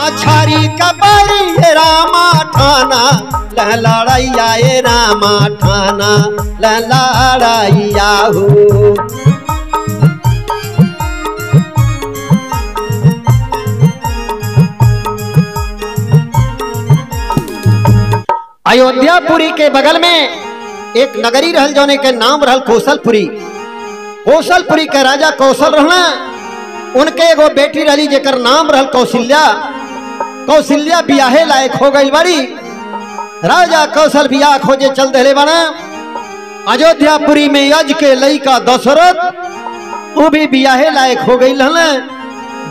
मछरी कबरी ये रामा ठाना लड़ैया ये रामा ठाना लड़ैया हो। अयोध्यापुरी के बगल में एक नगरी रहल जौने के नाम रहल कौशलपुरी। कौशलपुरी के राजा कौशल रहना, उनके एगो बेटी रही जेकर नाम रहल कौशल्या। कौशल्या बियाहे लायक हो गई बड़ी। राजा कौशल बियाह खोजे चल दे बना। अयोध्यापुरी में यज के लइका दशरथ वो भी बियाहे लायक हो गई।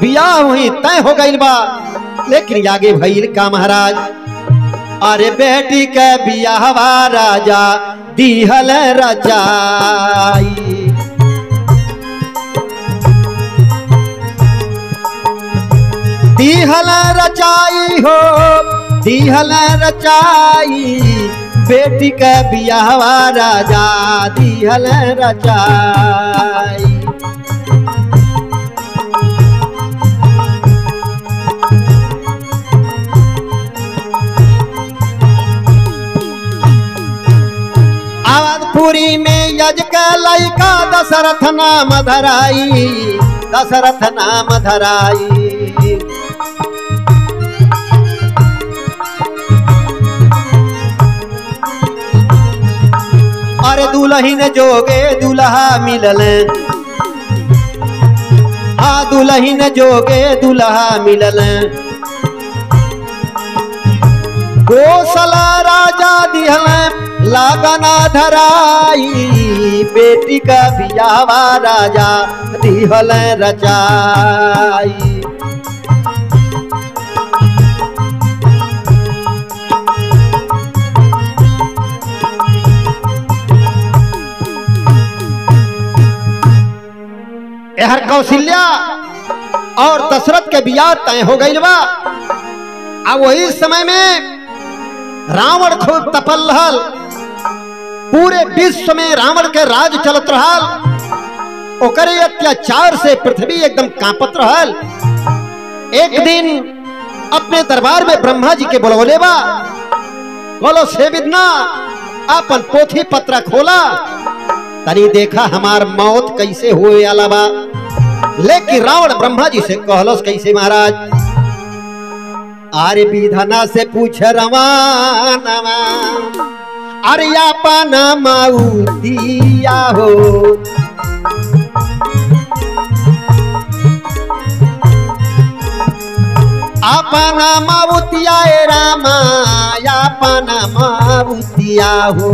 बियाह वही तय हो गई बा, लेकिन आगे भइल का महाराज। अरे बेटी के बियाहवा राजा दिहल रचाई। दिहल रचाई हो दिहल रचाई, बेटी के बियाहवा राजा दिहल रचाई। पुरी में यज के लइका दशरथ नाम धराई। दशरथ नाम धराई। अरे दुल्हन जोगे दुल्हा मिलल। हाँ दुल्हन जोगे दुल्हा मिलल। कौशल राजा दिहल लागना धराई, बेटी का बियाहवा राजा दिहल रचाई। यहर कौशल्या और दशरथ के बियाह तय हो गई बा। अब वही समय में रावण खूब तपल रहल। पूरे विश्व में रावण के राज चलत रहल। ओकरे अत्याचार से पृथ्वी एकदम कांपत रहल। एक दिन अपने दरबार में ब्रह्मा जी के बुलवले बा। बोलो से विद्ना अपन पोथी पत्र खोला, तनी देखा हमार मौत कैसे हुए आला बा। लेकिन रावण ब्रह्मा जी से कहलोस कैसे महाराज। अरे विधना से पूछ रवानवा, अरे अपना माउतिया हो। अपना माउतिया ए रामा, अपना माउतिया हो।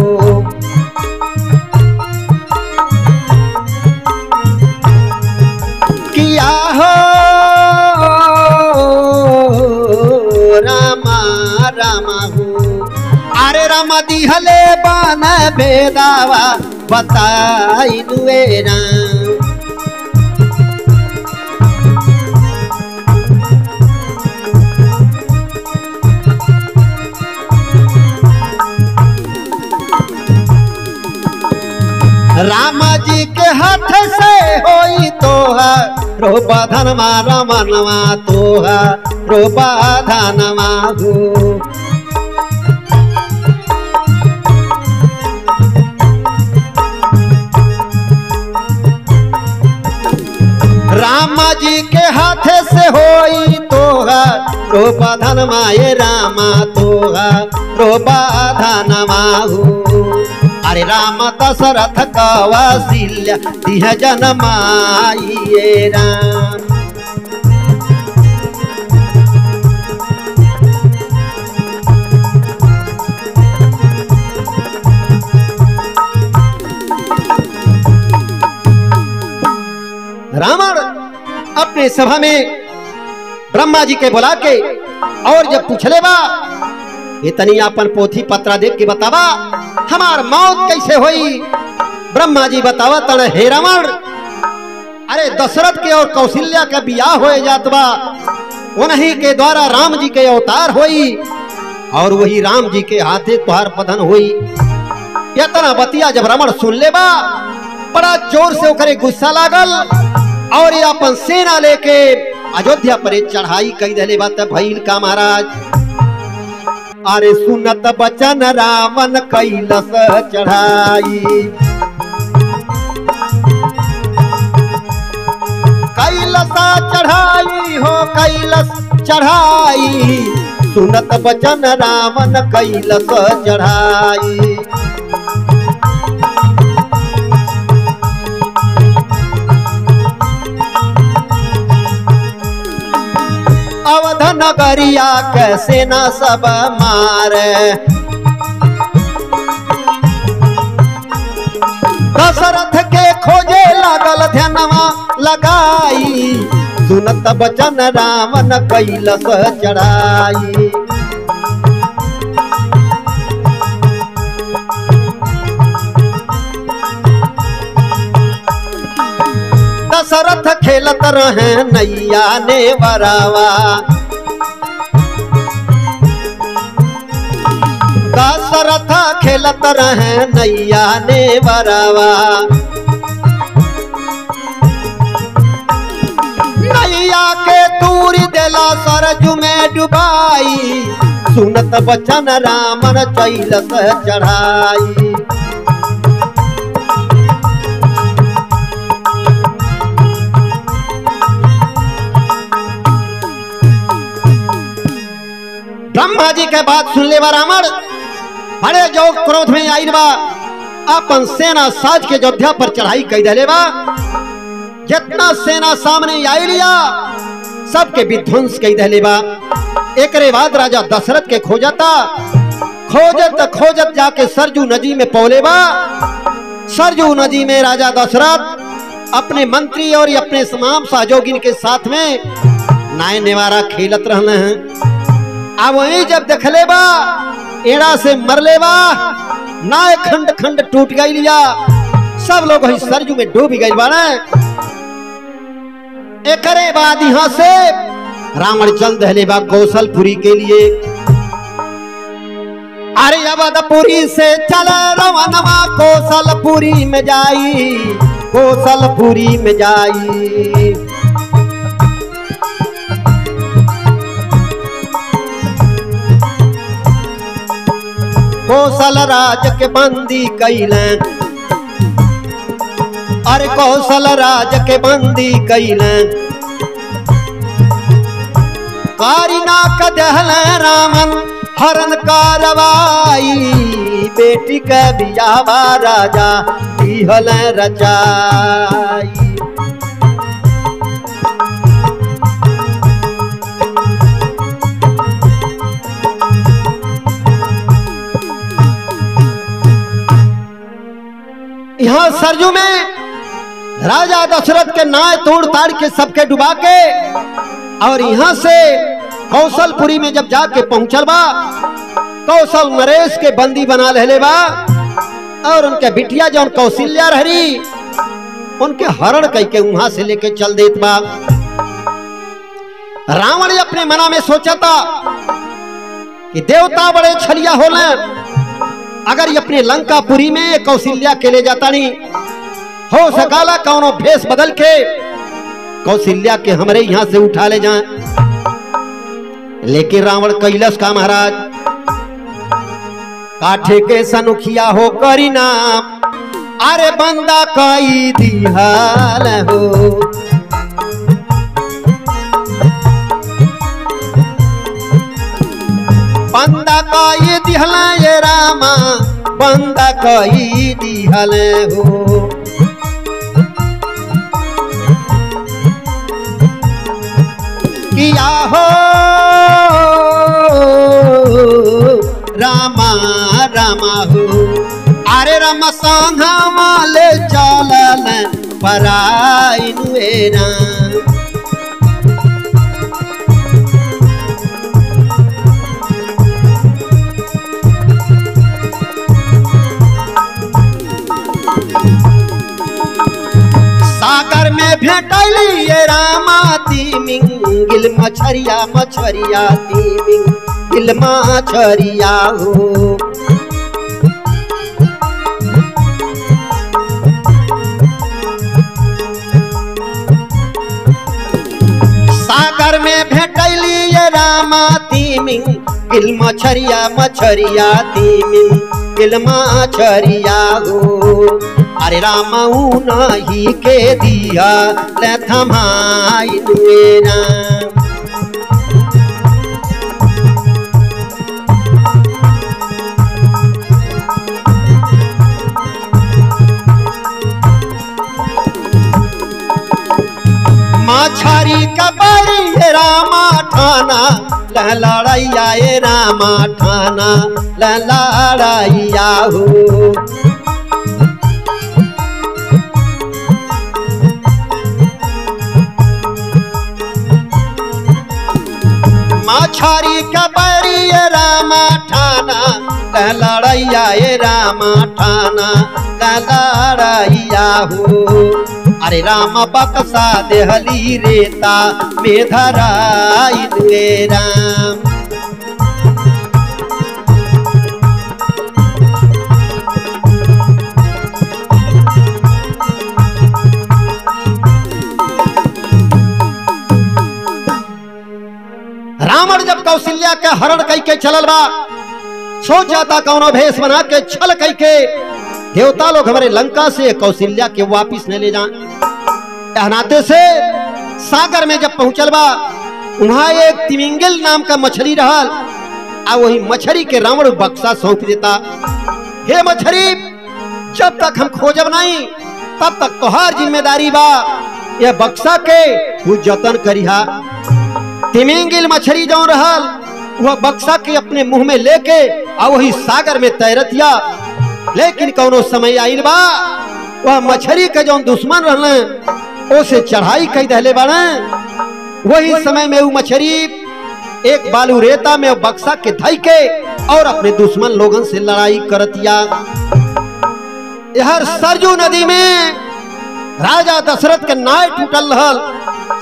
किया हो रामा रामा हो। अरे रामा दिहले बान बेदावा बताई दुएरा। रामा जी के हाथ से होई तोहा रोबा धनवा रमनवा तोहा रोबा धनवा हो। रामा जी के हाथ से होई तोहा रोबा धनवा ये रामा तोहा रोबा धनवा हो। अरे राम दशरथ कौशल्या दिह जनमाई ये राम। रावण अपने सभा में ब्रह्मा जी के बुला के और जब पूछले बा इतनी अपन पोथी पत्रा देख के बतावा हमार मौत कैसे हुई। ब्रह्मा जी बतावा तड़ हे रावण, अरे दशरथ के और कौशल्या का बियाह हो जात बा, उन्हीं के द्वारा राम जी के अवतार हुई और वही राम जी के हाथे तुहार पधन हुई। इतना बतिया जब रावण सुन ले बा बड़ा जोर से ओकरे गुस्सा लागल और ये अपन सेना लेके अयोध्या पर चढ़ाई कई दले बात भइल का महाराज। अरे सुनत बचन रावण कैलस चढ़ाई, कैलस चढ़ाई हो कैलस चढ़ाई, सुनत बचन रावण कैलस चढ़ाई। अवध नगरिया कैसे न सब मारे, दशरथ के खोजे लागल ध्यानवा लगाई, सुनत बचन रावण कैलस चढ़ाई। दशरथ खेलत रहे नैया ने वरावा, दशरथ खेलत रहे नैया ने वरावा। नैया के दूरी देला सरजू में डुबाई, सुनत बचन रावण कैलस चढ़ाई। ब्रह्मा जी के बात सुन ले रावण बड़े जो क्रोध में आई बा, अपन सेना साज के अयोध्या पर चढ़ाई कई दले बा। जितना सेना सामने आई लिया सबके विध्वंस कई दले बा। एक बाद राजा दशरथ के खोजता, खोजत खोजत जाके सरजू नदी में पौले बा। सरजू नदी में राजा दशरथ अपने मंत्री और अपने तमाम सहयोगिन के साथ में नाय नेवारा खेलत रहने हैं। अब वही जब देखले बा एड़ा से मरले बा, नाय खंड खंड टूट गई लिया, सब लोग वही सरजू में डूब गई बा। एकरे बाद यहाँ से रावण चल दहले बा कौशलपुरी के लिए। अरे अवधपुरी से चला रवनवा कौशलपुरी में जाई, कौशलपुरी में जाई। कौशल राज के बंदी कैले, अरे कौशल राज के बंदी कैले। कारिना कदहल रामन हरण कारवाई, बेटी के बियावा राजा दिहल रचाई। यहाँ सरजू में राजा दशरथ के नाय तोड़ ताड़ के सबके डुबा के और यहाँ से कौशलपुरी में जब जाके पहुंचल बा, कौशल नरेश के बंदी बना ले बा और उनके बिटिया जो कौशल्या रही उनके हरण कई के वहां से लेके चल देत बा। रावण अपने मना में सोचा था कि देवता बड़े छलिया होले, अगर ये अपने लंकापुरी में कौशल्या के ले जाता नहीं हो सकाला कौनो भेष बदल के कौशल्या के हमारे यहां से उठा ले जाएं। लेकिन रावण कैलस का महाराज, काठे के सनुखिया हो करी नाम, अरे बंदा कई दिहाल हो। बंदा कई दिहल ये रामा, बंदा कई दिहल हो। किया हो रामा रामा हो, अरे रामा संघा वाले चलल पराई नुएरा। सागर में भेटली ये रामा तिमिंगिल मछरिया, मछरिया तिमिंगिल मछरिया हो। तिमिंग गिल मछरिया मछरिया तिमिंग गिल मछरिया हो। अरे राम नहीं के दिया ले थमाई दुएरा। मछरी कबरी रामा ठाना लड़ैया ए रामा ठाना लड़ैया हो। मछरी कबरी रामा ठाना लड़ैया ए रामा ठाना लड़ैया हो। अरे राम बक्सा देहली रेता में धराई दुए राम। रावण जब कौशल्या के हरण कई के चलल बा, सोच जाता कौनो भेष बना के छल कई के देवता लोग हमारे लंका से कौशल्या के वापिस न ले जाए। नाते से सागर में जब पहुंचल बा, वहां एक तिमिंगिल नाम का मछली रहल, आ वही मछली के रावण बक्सा सौंप देता। हे मछली, जब तक हम खोजब नहीं तब तक तोहार जिम्मेदारी बा, यह बक्सा के तू जतन करिहा। तिमिंगिल मछली जो रहल वह बक्सा के अपने मुंह में लेके आ वही सागर में तैरतिया। लेकिन कौनो समय आइल बा, वह मछली के जो दुश्मन रहने उसे चढ़ाई कई दहले बाड़े। वही समय में वो मछली एक बालू रेता में बक्सा के धई के और अपने दुश्मन लोगन से लड़ाई करतिया। यहर सरजू नदी में राजा दशरथ के नाव टूटल रहल,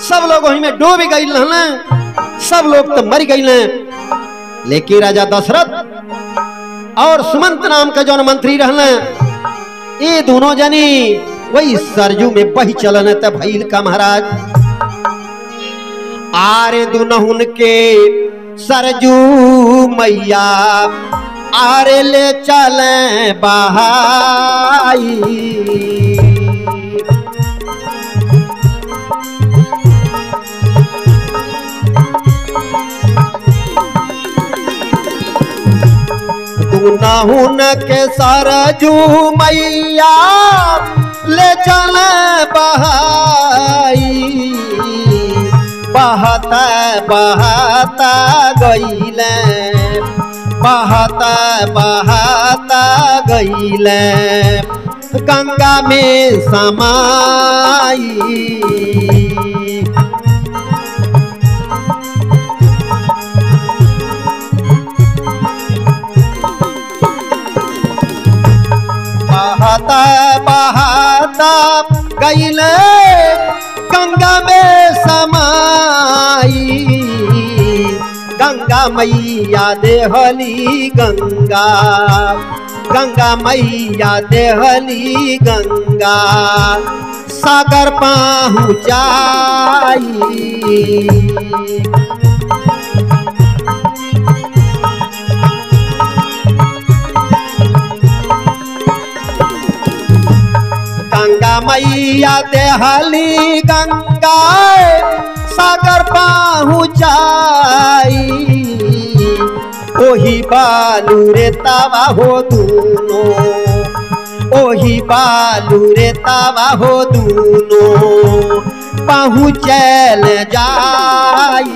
सब लोग वही में डूब गई रहने, सब लोग तो मर गई। लेकिन राजा दशरथ और सुमंत नाम का जो मंत्री रहने, ये दोनों जनी वही सरजू में बही चलन तब भइल का महाराज। आरे दुनहुन के सरजू मैया आरे ले चले बहाई। दुनहुन के सरजू मैया ले चले बहाई। बहता बहता गईले, बहता बहता गईले गंगा में समाई। बहता बहता गईले गंगा में समाई। गंगा मैया देहली गंगा, गंगा मैया देहली गंगा सागर पहुँचाई। गंगा मैया देहली गंगा सागर पहुँचाई। ओही बालू रे तावा हो दूनो, ओही बालू रे तावा हो दूनो पहुँचल जाई।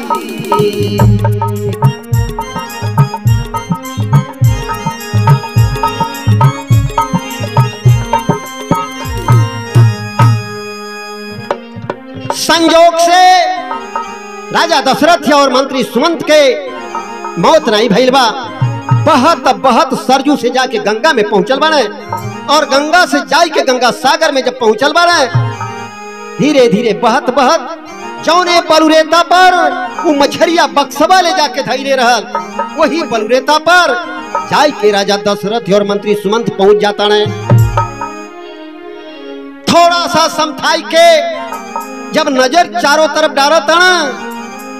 संयोग से राजा दशरथ और मंत्री सुमंत के मौत नहीं भइल बा। बहत बहत सरजू से जाके गंगा में पहुंचल बाड़े, और गंगा से जाई के गंगा सागर में जब पहुंचल बाड़े, धीरे धीरे बहत बहत जौने बलुरेता पर वो मछरिया बक्सवा ले जाके धैले रहल, वही बलुरेता पर जाई के राजा दशरथ और मंत्री सुमंत पहुंच जाता है। थोड़ा सा समथाई के जब नजर चारों तरफ डालता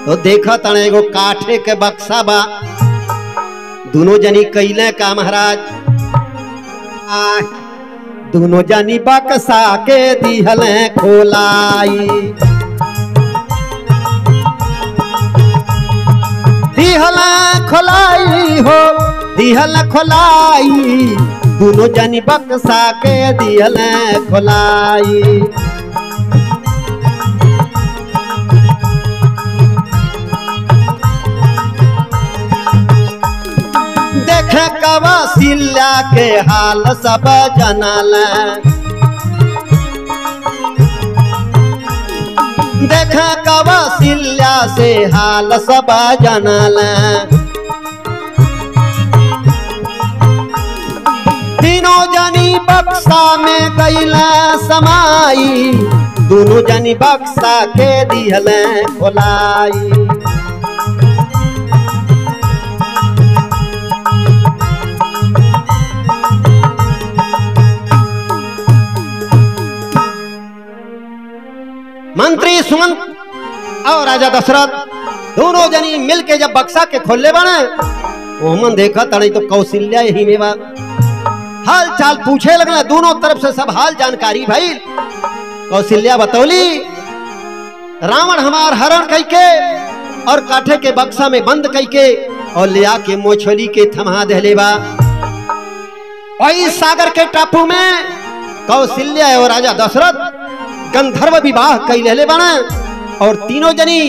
तो देखा तने एगो काठे के बक्सा बा, दोनों जनी कैले का महाराज, दोनों जनी बक्सा के दिहले खोलाई, दिहले खोलाई हो, दिहले खोलाई, दोनों जनी बक्सा के दिहले खोलाई। देखे कौशल्या के हाल सब जनल, देखे कौशल्या से हाल सब जनल, तीनों जनी बक्सा में गईला समाई, दोनों जनी बक्सा के दिहले खोलाई। मंत्री सुमंत और राजा दशरथ दोनों जनी मिलके जब बक्सा के खोले बने, ओमन देखा तड़ी तो कौशल्या यही में बा, हाल चाल पूछे लगना, दोनों तरफ से सब हाल जानकारी भाई। कौशल्या बतौली, रावण हमार हरण करके और काठे के बक्सा में बंद करके और ले आके मोछली के थमा दहले बा। वही सागर के टापू में कौशल्या और राजा दशरथ गंधर्व विवाह कैले बने और तीनों जनी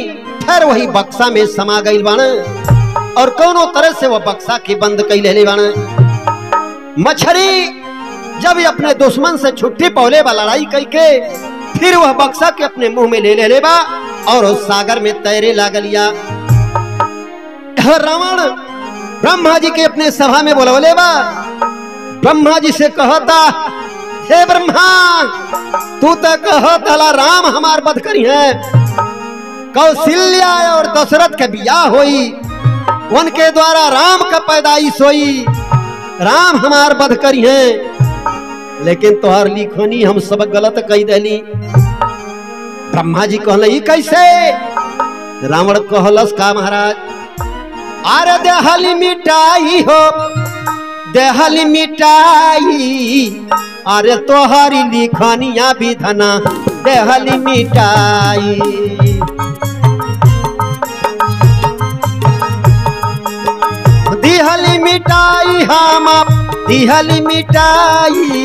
फिर वही बक्सा में समा गई बने और कोनो तरह से वो बक्सा के बंद कैले बने। मछली जब अपने दुश्मन से छुट्टी पौले बा लड़ाई करके, फिर वह बक्सा के अपने मुंह में ले बा और उस सागर में तैरे लागलिया। रावण ब्रह्मा जी के अपने सभा में बोलवले बा, ब्रह्मा जी से कहता, हे ब्रह्मा तू तो कहत हला राम हमार बध करी है, कौशल्या और दशरथ के बियाह होई, उनके द्वारा राम का पैदाइश होई, राम हमार बध करी है, लेकिन तोहर लिखनी हम सब गलत कही देली। ब्रह्मा जी कहले कैसे? रावण कहलस का महाराज, अरे देहली मिटाई हो, देहली मिटाई, अरे तोहरी लिखनिया विधना देहली मिटाई। दिहली मिटाई हम दिहली मिटाई,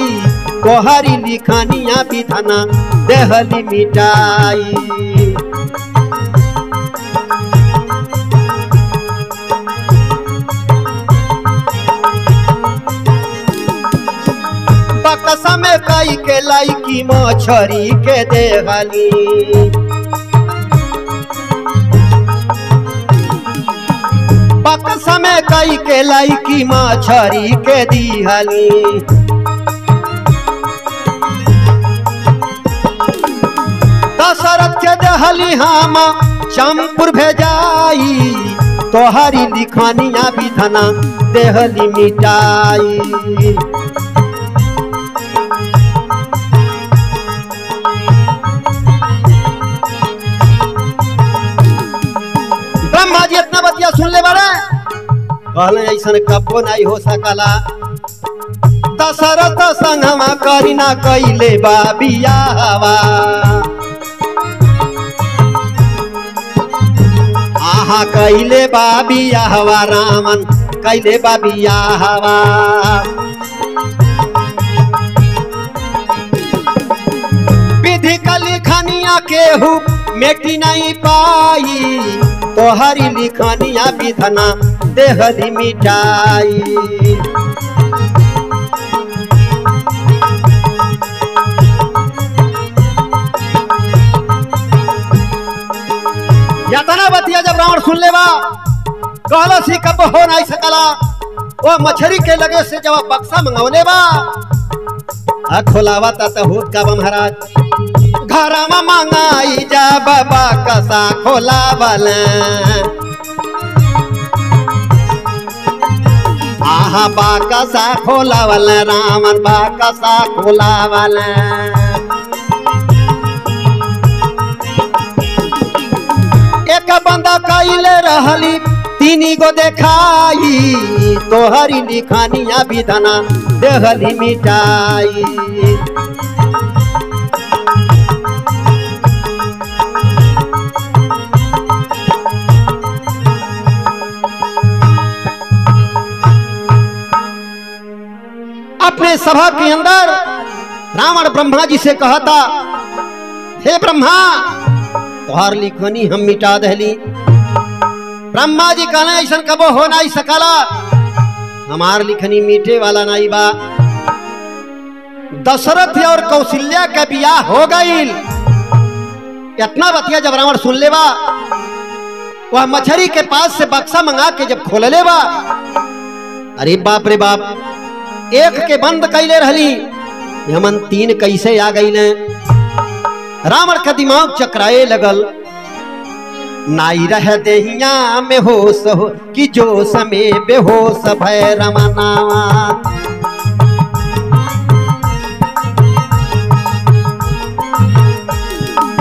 तोहरी लिखनिया विधना देहली मिटाई। बक्सा में कई के लाइकी मछरी के देहली, बक्सा में कई के लाइकी मछरी के दिहली। दशरथ के देहली हम चंपुर भेजाई, तोहरी लिखनिया विधना देहली मिटाई। ब्रह्मा जी इतना बतिया सुन ले बारे, कहले ऐसा कबो नहीं हो सकला। दशरथ संगमा करी ना कैले बा बियाहवा, आहा कैले बा बियाहवा, रामन कैले बा बियाहवा। विधि का लिखनिया केहू मेटी नहीं पाई, तोहरी लिखनिया विधना देहली मिटाई। यातना बतिया जब रावण सुन लेवा, कहला सी कब हो नहीं सकला। वो मछली के लगे से जब बक्सा मंगवले बा, खोलावा ता होत का महाराज, घर में मंगाई जा बाबा कसा खोलावल, आहा बाकसा खोलावल, रावण बाकसा खोलावल। एक के बंदा कैले रहली तीनी गो देखाई तोहरी लिखनिया विधना देहली मिटाई। अपने सभा के अंदर रावण ब्रह्मा जी से कहता, हे ब्रह्मा तोहार लिखनी हम मिटा दहली। ब्रह्मा जी कहना ऐसा कबो हो नहीं सकला, हमार लिखनी मीठे वाला नहीं बा। दशरथ और कौशल्या का बियाह हो गई। इतना बतिया जब रावण सुन लेवा, वह मछरी के पास से बक्सा मंगा के जब खोल लेवा, अरे बाप रे बाप, एक के बंद कैले रहली, हमन तीन कैसे आ गई ने। रावण का दिमाग चकराए लगल, नाई रह देहिया में होश हो कि जो समय बेहोश भय रमनावा।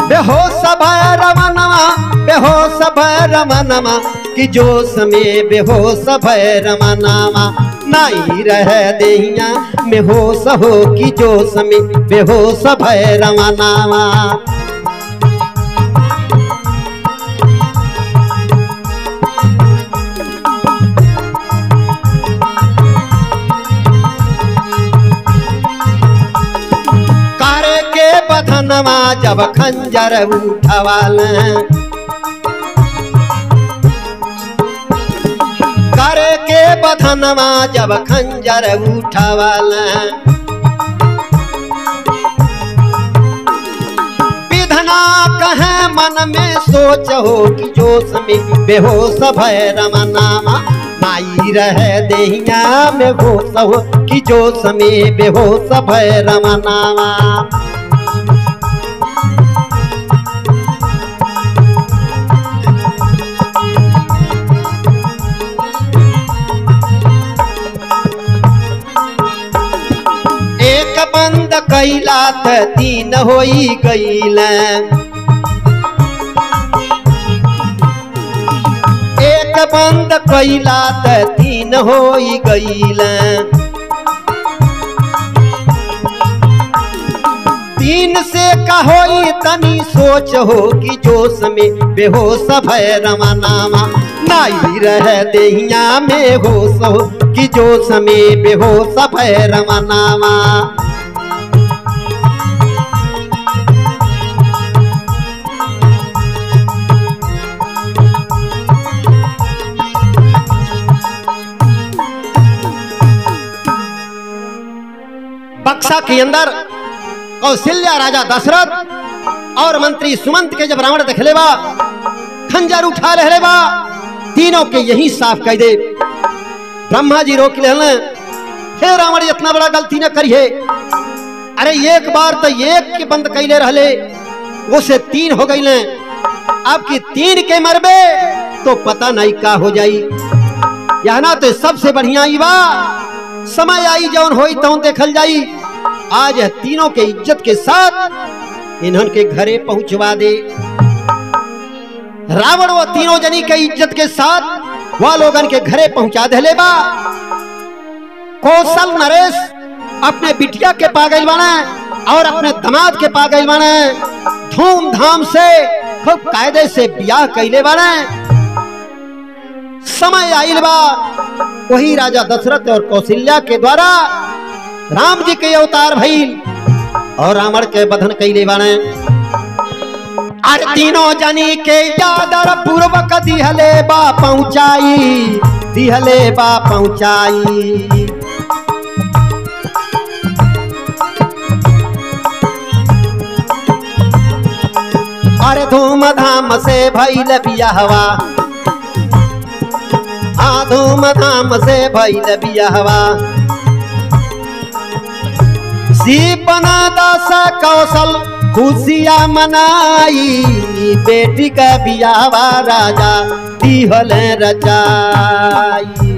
बेहोश भय रमनावा, बेहोश भय रमनावा कि जो समय बेहोश भय रमनावा। नाई रह देहिया में होश हो कि जो समय बेहोश भय रमनावा। बधनवा जब खंजर उठवाल, करे के बधनवा जब खंजर उठवाल। विधना कहे मन में सोच हो कि जोश में बेहोश भय रमनावा। नाई रह देहिया में होश हो कि जोश में बेहोश भय रमनावा। बंद कैला त तीन होई गईल, एक बंद कैला त तीन होई गईल। तीन से कहोई तनी सोच हो कि जोश में बेहोश भय रमनावा। नाई रह देहिया में होश हो कि जोश में बेहोश भय रमनावा। बक्सा के अंदर कौशल्या राजा दशरथ और मंत्री सुमंत के जब रावण देख लेवा, खंजर उठा ले लेवा, तीनों के यही साफ कह दे। ब्रह्मा जी रोक ले, हे रावण इतना बड़ा गलती न करिए। अरे एक बार तो एक के बंद कैले रहले, वो से तीन हो गई। अब की तीन के मरबे तो पता नहीं का हो जाई। यह ना तो सबसे बढ़िया ही बा, समय आई जौन होई तौन देखल जाई। आज तीनों के इज्जत के साथ इन्हन के घरे पहुंचवा दे। रावण वो तीनों जनी के इज्जत के साथ वह लोगन के घरे पहुंचा दे बा। कौशल नरेश अपने बिटिया के पागल बने और अपने दामाद के पागल बने, धूमधाम से खूब कायदे से ब्याह कैले बने। समय आइल बा, वही राजा दशरथ और कौशल्या के द्वारा राम जी के अवतार भइल और रावण के बधन कैले बाने। अरे तीनों जनी के यादर पूर्वक दिहले बा पहुंचाई, दिहले बा पहुंचाई। अरे धूमधाम से भइल बियाहवा, धूमधाम से भइल बियाहवा। सीपना दासा कौशल खुशियाँ मनाई, बेटी का बियाहवा राजा दिहल रचाई।